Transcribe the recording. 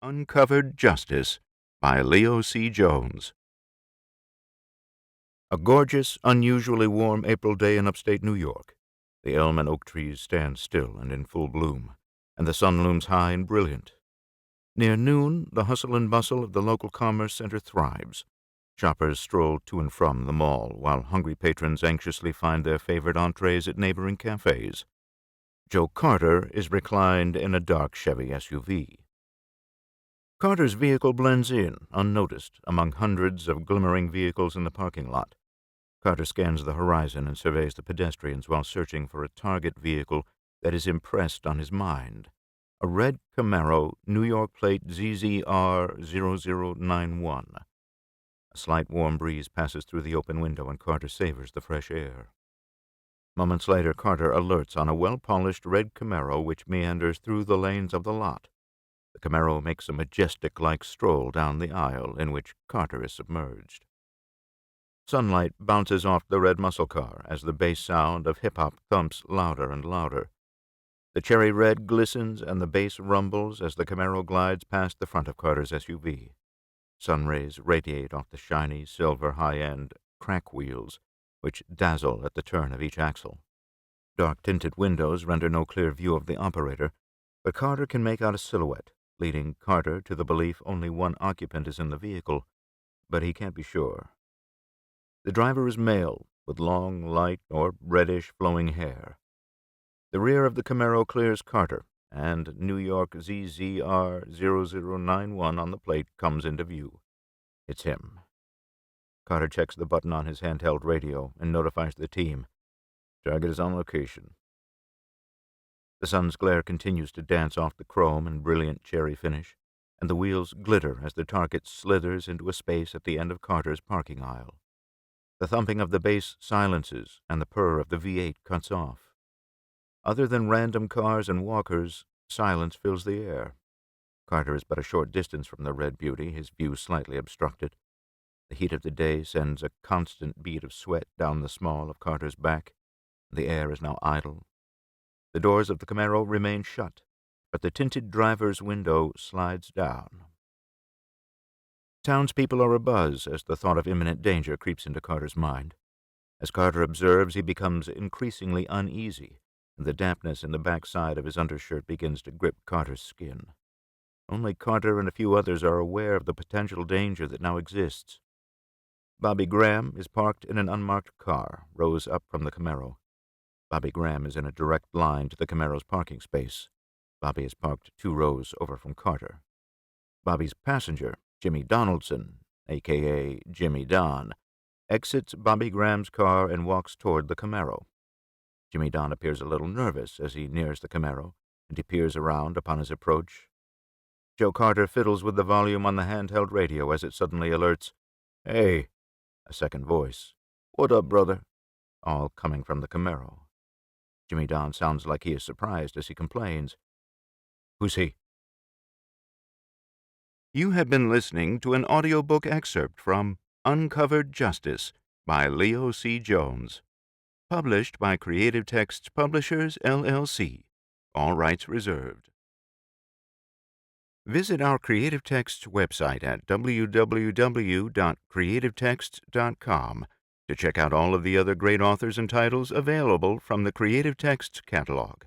Uncovered Justice by Leo C. Jones. A gorgeous, unusually warm April day in upstate New York. The elm and oak trees stand still and in full bloom, and the sun looms high and brilliant. Near noon, the hustle and bustle of the local commerce center thrives. Shoppers stroll to and from the mall, while hungry patrons anxiously find their favorite entrees at neighboring cafes. Joe Carter is reclined in a dark Chevy SUV. Carter's vehicle blends in, unnoticed, among hundreds of glimmering vehicles in the parking lot. Carter scans the horizon and surveys the pedestrians while searching for a target vehicle that is impressed on his mind. A red Camaro, New York plate ZZR0091. A slight warm breeze passes through the open window and Carter savors the fresh air. Moments later, Carter alerts on a well-polished red Camaro which meanders through the lanes of the lot. The Camaro makes a majestic-like stroll down the aisle in which Carter is submerged. Sunlight bounces off the red muscle car as the bass sound of hip-hop thumps louder and louder. The cherry red glistens and the bass rumbles as the Camaro glides past the front of Carter's SUV. Sun rays radiate off the shiny, silver high-end crack wheels, which dazzle at the turn of each axle. Dark-tinted windows render no clear view of the operator, but Carter can make out a silhouette, leading Carter to the belief only one occupant is in the vehicle, but he can't be sure. The driver is male, with long, light or reddish flowing hair. The rear of the Camaro clears Carter, and New York ZZR0091 on the plate comes into view. It's him. Carter checks the button on his handheld radio and notifies the team. Target is on location. The sun's glare continues to dance off the chrome and brilliant cherry finish, and the wheels glitter as the target slithers into a space at the end of Carter's parking aisle. The thumping of the bass silences, and the purr of the V8 cuts off. Other than random cars and walkers, silence fills the air. Carter is but a short distance from the red beauty, his view slightly obstructed. The heat of the day sends a constant bead of sweat down the small of Carter's back. The air is now idle. The doors of the Camaro remain shut, but the tinted driver's window slides down. Townspeople are abuzz as the thought of imminent danger creeps into Carter's mind. As Carter observes, he becomes increasingly uneasy, and the dampness in the back side of his undershirt begins to grip Carter's skin. Only Carter and a few others are aware of the potential danger that now exists. Bobby Graham is parked in an unmarked car, rows up from the Camaro. Bobby Graham is in a direct line to the Camaro's parking space. Bobby is parked 2 rows over from Carter. Bobby's passenger, Jimmy Donaldson, a.k.a. Jimmy Don, exits Bobby Graham's car and walks toward the Camaro. Jimmy Don appears a little nervous as he nears the Camaro, and he peers around upon his approach. Joe Carter fiddles with the volume on the handheld radio as it suddenly alerts, "Hey," a second voice. "What up, brother?" All coming from the Camaro. Jimmy Don sounds like he is surprised as he complains, "Who's he?" You have been listening to an audiobook excerpt from Uncovered Justice by Leo C. Jones, published by Creative Texts Publishers, LLC. All rights reserved. Visit our Creative Texts website at www.creativetexts.com to check out all of the other great authors and titles available from the Creative Texts catalog.